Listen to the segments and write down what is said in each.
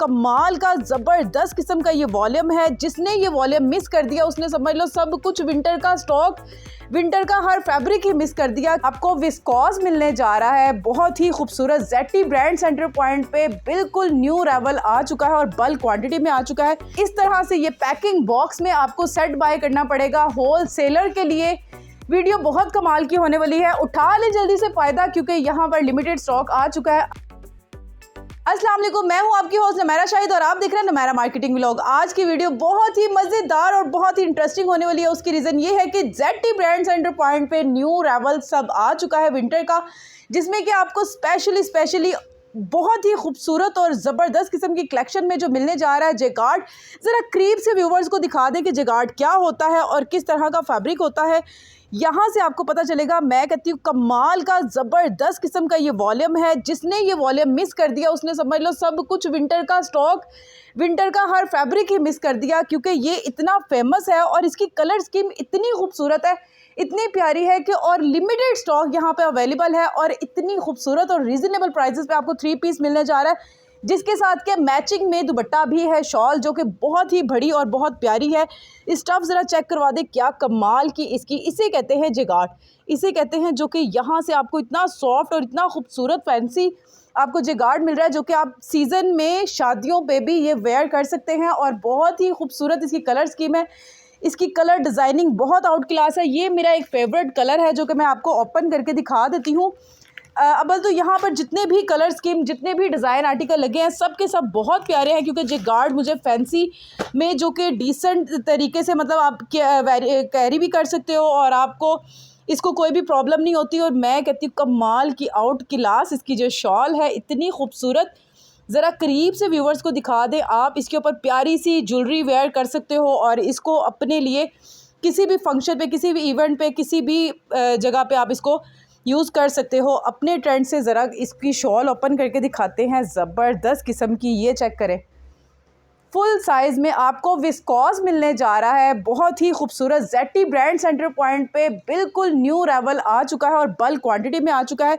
कमाल का ज़बरदस्त किस्म का ये वॉल्यूम है। जिसने ये वॉल्यूम मिस कर दिया उसने समझ लो सब कुछ विंटर का स्टॉक, विंटर का हर फैब्रिक ही मिस कर दिया। आपको विस्कॉस मिलने जा रहा है, बहुत ही खूबसूरत जेटी ब्रांड सेंटर पॉइंट पे बिल्कुल न्यू अराइवल आ चुका है और बल्क क्वांटिटी में आ चुका है। इस तरह से ये पैकिंग बॉक्स में आपको सेट बाय करना पड़ेगा होल सेलर के लिए। वीडियो बहुत कमाल की होने वाली है, उठा ले जल्दी से फायदा क्योंकि यहाँ पर लिमिटेड स्टॉक आ चुका है। अस्सलाम वालेकुम, मैं हूं आपकी होस्ट नमैरा शाहिद और आप देख रहे हैं नमैरा मार्केटिंग व्लॉग। आज की वीडियो बहुत ही मज़ेदार और बहुत ही इंटरेस्टिंग होने वाली है। उसकी रीज़न ये है कि जेटी ब्रांड सेंटर पॉइंट पे न्यू अराइवल सब आ चुका है विंटर का, जिसमें कि आपको स्पेशली बहुत ही खूबसूरत और ज़बरदस्त किस्म की कलेक्शन में जो मिलने जा रहा है जेकार्ड। ज़रा करीब से व्यूवर्स को दिखा दें कि जेकार्ड क्या होता है और किस तरह का फैब्रिक होता है, यहाँ से आपको पता चलेगा। मैं कहती हूँ कमाल का ज़बरदस्त किस्म का ये वॉल्यूम है। जिसने ये वॉल्यूम मिस कर दिया उसने समझ लो सब कुछ विंटर का स्टॉक, विंटर का हर फैब्रिक ही मिस कर दिया, क्योंकि ये इतना फेमस है और इसकी कलर स्कीम इतनी खूबसूरत है, इतनी प्यारी है कि और लिमिटेड स्टॉक यहाँ पे अवेलेबल है और इतनी खूबसूरत और रीज़नेबल प्राइसेस पे आपको 3 पीस मिलने जा रहा है, जिसके साथ के मैचिंग में दुपट्टा भी है, शॉल जो कि बहुत ही बड़ी और बहुत प्यारी है। स्टफ़ ज़रा चेक करवा दे, क्या कमाल की इसकी, इसे कहते हैं जेकार्ड, इसे कहते हैं, जो कि यहाँ से आपको इतना सॉफ्ट और इतना खूबसूरत फैंसी आपको जेकार्ड मिल रहा है, जो कि आप सीज़न में शादियों पे भी ये वेयर कर सकते हैं और बहुत ही खूबसूरत इसकी कलर स्कीम है। इसकी कलर डिज़ाइनिंग बहुत आउट क्लास है। ये मेरा एक फेवरेट कलर है जो कि मैं आपको ओपन करके दिखा देती हूँ। अबल तो यहाँ पर जितने भी कलर स्कीम, जितने भी डिज़ाइन आर्टिकल लगे हैं, सब के सब बहुत प्यारे हैं, क्योंकि जेकार्ड मुझे फैंसी में जो कि डिसेंट तरीके से मतलब आप कैरी भी कर सकते हो और आपको इसको कोई भी प्रॉब्लम नहीं होती। और मैं कहती हूँ कमाल की आउट क्लास इसकी जो शॉल है, इतनी खूबसूरत। ज़रा करीब से व्यूवर्स को दिखा दें, आप इसके ऊपर प्यारी सी ज्वेलरी वेयर कर सकते हो और इसको अपने लिए किसी भी फंक्शन पे, किसी भी इवेंट पे, किसी भी जगह पे आप इसको यूज़ कर सकते हो अपने ट्रेंड से। ज़रा इसकी शॉल ओपन करके दिखाते हैं, ज़बरदस्त किस्म की, ये चेक करें। फुल साइज़ में आपको विस्कॉस मिलने जा रहा है, बहुत ही खूबसूरत। जेटी ब्रांड सेंटर पॉइंट पे बिल्कुल न्यू अराइवल आ चुका है और बल्क क्वांटिटी में आ चुका है।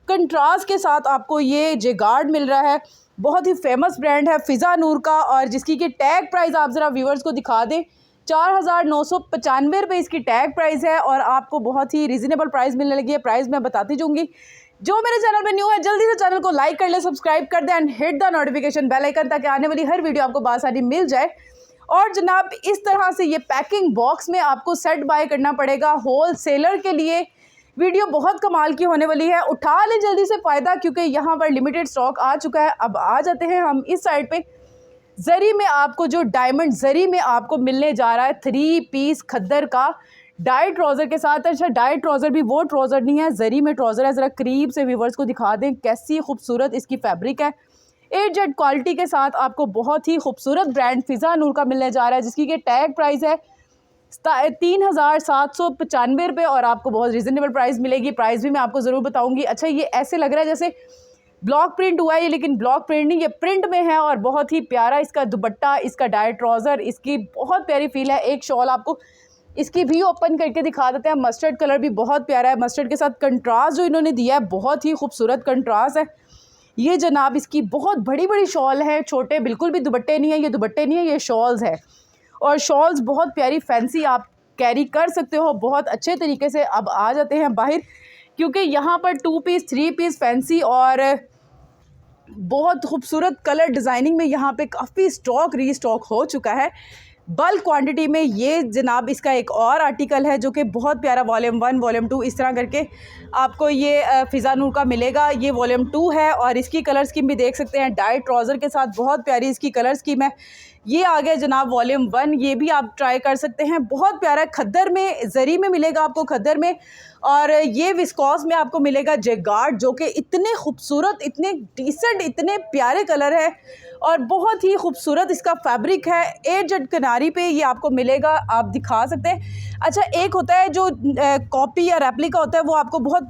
कंट्रास्ट के साथ आपको ये जेकार्ड मिल रहा है, बहुत ही फेमस ब्रांड है फ़िज़ा नूर का, और जिसकी कि टैग प्राइस आप ज़रा व्यूवर्स को दिखा दें, 4,995 रुपये इसकी टैग प्राइस है और आपको बहुत ही रीज़नेबल प्राइस मिलने लगी है। प्राइस मैं बताती जाऊँगी। जो मेरे चैनल पे न्यू है जल्दी से चैनल को लाइक कर ले, सब्सक्राइब कर दे and hit the notification bell icon, ताकि आने वाली हर वीडियो आपको बासानी मिल जाए। और जनाब इस तरह से ये पैकिंग बॉक्स में आपको सेट बाय करना पड़ेगा होल सेलर के लिए। वीडियो बहुत कमाल की होने वाली है, उठा ले जल्दी से फ़ायदा क्योंकि यहाँ पर लिमिटेड स्टॉक आ चुका है। अब आ जाते हैं हम इस साइड पे। जरी में आपको जो डायमंड जरी में आपको मिलने जा रहा है 3 पीस खद्दर का डाई ट्राउज़र के साथ। अच्छा, डाई ट्राउज़र भी वो ट्राउज़र नहीं है, जरी में ट्राउज़र है। ज़रा करीब से व्यूवर्स को दिखा दें कैसी खूबसूरत इसकी फैब्रिक है। A-Z क्वालिटी के साथ आपको बहुत ही खूबसूरत ब्रांड फ़िज़ा नूर का मिलने जा रहा है, जिसकी कि टैग प्राइस है 3,795 रुपये और आपको बहुत रीज़नेबल प्राइस मिलेगी। प्राइस भी मैं आपको ज़रूर बताऊँगी। अच्छा, ये ऐसे लग रहा है जैसे ब्लॉक प्रिंट हुआ है ये, लेकिन ब्लॉक प्रिंट नहीं, ये प्रिंट में है और बहुत ही प्यारा इसका दुपट्टा, इसका डाई ट्राउज़र, इसकी बहुत प्यारी फील है। एक शॉल आपको इसकी भी ओपन करके दिखा देते हैं। मस्टर्ड कलर भी बहुत प्यारा है, मस्टर्ड के साथ कंट्रास्ट जो इन्होंने दिया है बहुत ही खूबसूरत कंट्रास्ट है। ये जनाब इसकी बहुत बड़ी बड़ी शॉल है, छोटे बिल्कुल भी दुपट्टे नहीं है, ये दुपट्टे नहीं है, ये शॉल्स है और शॉल्स बहुत प्यारी फैंसी आप कैरी कर सकते हो बहुत अच्छे तरीके से। अब आ जाते हैं बाहर, क्योंकि यहाँ पर 2 पीस 3 पीस फैंसी और बहुत खूबसूरत कलर डिज़ाइनिंग में यहाँ पे काफ़ी स्टॉक रीस्टॉक हो चुका है बल्क क्वांटिटी में। ये जनाब इसका एक और आर्टिकल है जो कि बहुत प्यारा, वॉल्यूम 1 वॉल्यूम 2 इस तरह करके आपको ये फ़िज़ा नूर का मिलेगा। ये वॉल्यूम 2 है और इसकी कलर स्कीम भी देख सकते हैं, डाई ट्राउज़र के साथ बहुत प्यारी इसकी कलर स्कीम है। ये आ गया जनाब वॉल्यूम 1, ये भी आप ट्राई कर सकते हैं, बहुत प्यारा। खद्दर में, जरी में मिलेगा आपको खद्दर में, और ये विस्कॉस में आपको मिलेगा जेकार्ड, जो कि इतने खूबसूरत, इतने डिसेंट, इतने प्यारे कलर है और बहुत ही खूबसूरत इसका फैब्रिक है। A-Z किनारी पे ये आपको मिलेगा, आप दिखा सकते हैं। अच्छा, एक होता है जो कॉपी या रेप्लिका होता है, वो आपको बहुत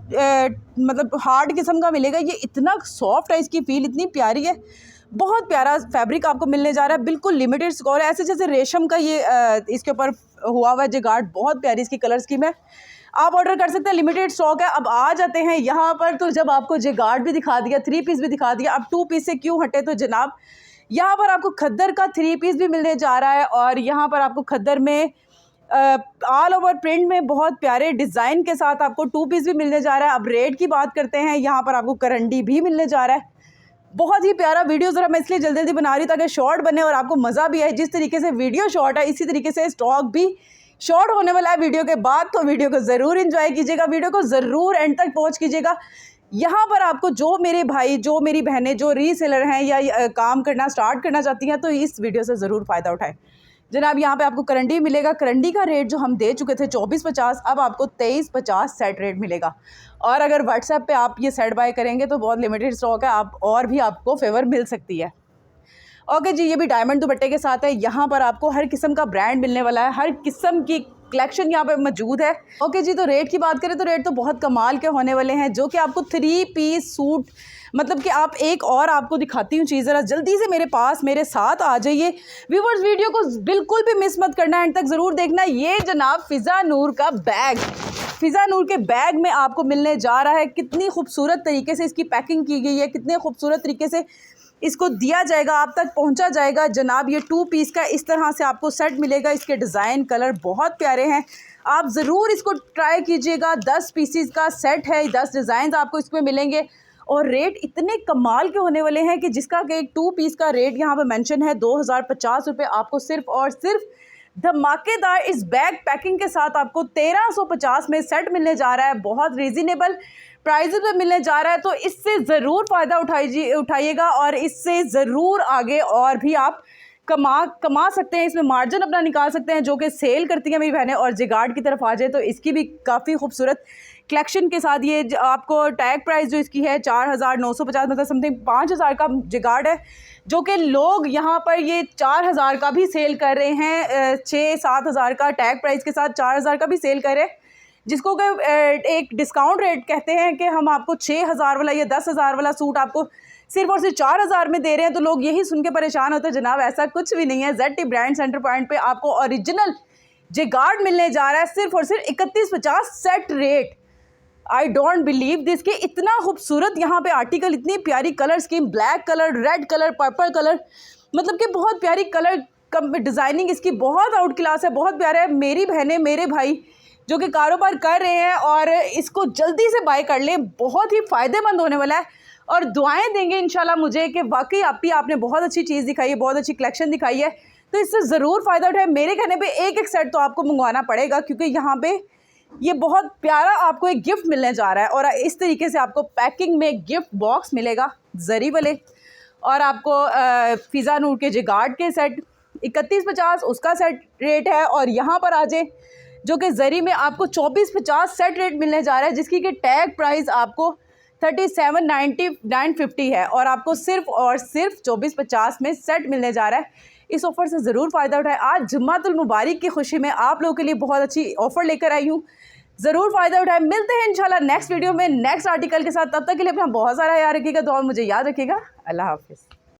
मतलब हार्ड किस्म का मिलेगा। ये इतना सॉफ्ट है, इसकी फील इतनी प्यारी है, बहुत प्यारा फैब्रिक आपको मिलने जा रहा है, बिल्कुल लिमिटेड स्कोर है, ऐसे जैसे रेशम का ये इसके ऊपर हुआ हुआ है जेकार्ड। बहुत प्यारी इसकी कलर स्कीम है, आप ऑर्डर कर सकते हैं, लिमिटेड स्टॉक है। अब आ जाते हैं यहाँ पर, तो जब आपको जेकार्ड भी दिखा दिया, 3 पीस भी दिखा दिया, अब 2 पीस से क्यों हटे, तो जनाब यहाँ पर आपको खद्दर का 3 पीस भी मिलने जा रहा है और यहाँ पर आपको खद्दर में ऑल ओवर प्रिंट में बहुत प्यारे डिज़ाइन के साथ आपको 2 पीस भी मिलने जा रहा है। अब रेट की बात करते हैं, यहाँ पर आपको करंडी भी मिलने जा रहा है। बहुत ही प्यारा वीडियो ज़रा मैं इसलिए जल्दी जल्दी बना रही हूँ ताकि शॉर्ट बने और आपको मज़ा भी आए। जिस तरीके से वीडियो शॉर्ट है इसी तरीके से स्टॉक भी शॉर्ट होने वाला है वीडियो के बाद, तो वीडियो को ज़रूर एंजॉय कीजिएगा, वीडियो को ज़रूर एंड तक वॉच कीजिएगा। यहाँ पर आपको जो मेरे भाई, जो मेरी बहनें जो रीसेलर हैं या काम करना स्टार्ट करना चाहती हैं तो इस वीडियो से ज़रूर फ़ायदा उठाएं। जनाब यहाँ पे आपको करंडी मिलेगा। करंडी का रेट जो हम दे चुके थे 2450, अब आपको 2350 सेट रेट मिलेगा। और अगर व्हाट्सएप पे आप ये सेट बाय करेंगे तो बहुत लिमिटेड स्टॉक है, आप और भी आपको फेवर मिल सकती है। ओके जी, ये भी डायमंड दुपट्टे के साथ है। यहाँ पर आपको हर किस्म का ब्रांड मिलने वाला है, हर किस्म की कलेक्शन यहाँ पे मौजूद है। ओके जी, तो रेट की बात करें तो रेट तो बहुत कमाल के होने वाले हैं, जो कि आपको 3 पीस सूट, मतलब कि आप एक और आपको दिखाती हूँ चीज़, ज़रा जल्दी से मेरे पास मेरे साथ आ जाइए व्यूवर्स, वीडियो को बिल्कुल भी मिस मत करना, एंड तक ज़रूर देखना। ये जनाब फ़िज़ा नूर का बैग, फ़िज़ा नूर के बैग में आपको मिलने जा रहा है। कितनी खूबसूरत तरीके से इसकी पैकिंग की गई है, कितने खूबसूरत तरीके से इसको दिया जाएगा, आप तक पहुंचा जाएगा। जनाब ये 2 पीस का इस तरह से आपको सेट मिलेगा। इसके डिज़ाइन कलर बहुत प्यारे हैं, आप ज़रूर इसको ट्राई कीजिएगा। 10 पीसीस का सेट है, 10 डिज़ाइन आपको इसमें मिलेंगे और रेट इतने कमाल के होने वाले हैं कि जिसका कि एक 2 पीस का रेट यहाँ पे मेंशन है 2050 रुपये। आपको सिर्फ और सिर्फ धमाकेदार इस बैग पैकिंग के साथ आपको 1350 में सेट मिलने जा रहा है। बहुत रीज़नेबल प्राइजेस में मिलने जा रहा है, तो इससे ज़रूर फ़ायदा उठाइएगा और इससे ज़रूर आगे और भी आप कमा सकते हैं, इसमें मार्जिन अपना निकाल सकते हैं, जो कि सेल करती हैं मेरी बहनें। और जिगार्ड की तरफ आ जाए तो इसकी भी काफ़ी खूबसूरत कलेक्शन के साथ ये आपको टैग प्राइस जो इसकी है 4950, मतलब समथिंग 5000 का जिगार्ड है, जो कि लोग यहाँ पर ये 4000 का भी सेल कर रहे हैं। 6-7 हज़ार का टैग प्राइस के साथ 4000 का भी सेल कर रहे हैं, जिसको कि एक डिस्काउंट रेट कहते हैं कि हम आपको 6000 वाला या 10,000 वाला सूट आपको सिर्फ और सिर्फ 4000 में दे रहे हैं। तो लोग यही सुन के परेशान होते हैं। जनाब ऐसा कुछ भी नहीं है। ZT ब्रांड सेंटर पॉइंट पे आपको ओरिजिनल जिगार्ड मिलने जा रहा है सिर्फ और सिर्फ 3150 set rate. I don't believe this कि इतना खूबसूरत यहाँ पे आर्टिकल, इतनी प्यारी colour scheme, black colour, red colour, purple colour, मतलब कि बहुत प्यारी कलर डिज़ाइनिंग इसकी बहुत आउट क्लास है, बहुत प्यारा है। मेरी बहनें, मेरे भाई जो कि कारोबार कर रहे हैं और इसको जल्दी से बाय कर लें, बहुत ही फ़ायदेमंद होने वाला है। और दुआएं देंगे इंशाल्लाह मुझे कि वाकई आपने बहुत अच्छी चीज़ दिखाई है, बहुत अच्छी कलेक्शन दिखाई है, तो इससे ज़रूर फ़ायदा उठाए। मेरे कहने पे एक सेट तो आपको मंगवाना पड़ेगा, क्योंकि यहाँ पे ये बहुत प्यारा आपको एक गिफ्ट मिलने जा रहा है। और इस तरीके से आपको पैकिंग में गिफ्ट बॉक्स मिलेगा जरी वाले, और आपको फ़िज़ा नूर के जिगार्ड के सेट 3150 उसका सेट रेट है। और यहाँ पर आ जाए जो कि जरी में आपको 2450 सेट रेट मिलने जा रहा है, जिसकी कि टैग प्राइस आपको 3799.50 है और आपको सिर्फ और सिर्फ 2450 में सेट मिलने जा रहा है। इस ऑफ़र से ज़रूर फ़ायदा उठाएं। आज जुम्मातुल मुबारक की खुशी में आप लोगों के लिए बहुत अच्छी ऑफ़र लेकर आई हूँ, ज़रूर फ़ायदा उठाएं। मिलते हैं इंशाल्लाह नेक्स्ट वीडियो में नेक्स्ट आर्टिकल के साथ। तब तक के लिए अपना बहुत सारा याद रखिएगा, दुआ में मुझे याद रखिएगा। अल्लाह हाफ़िज़।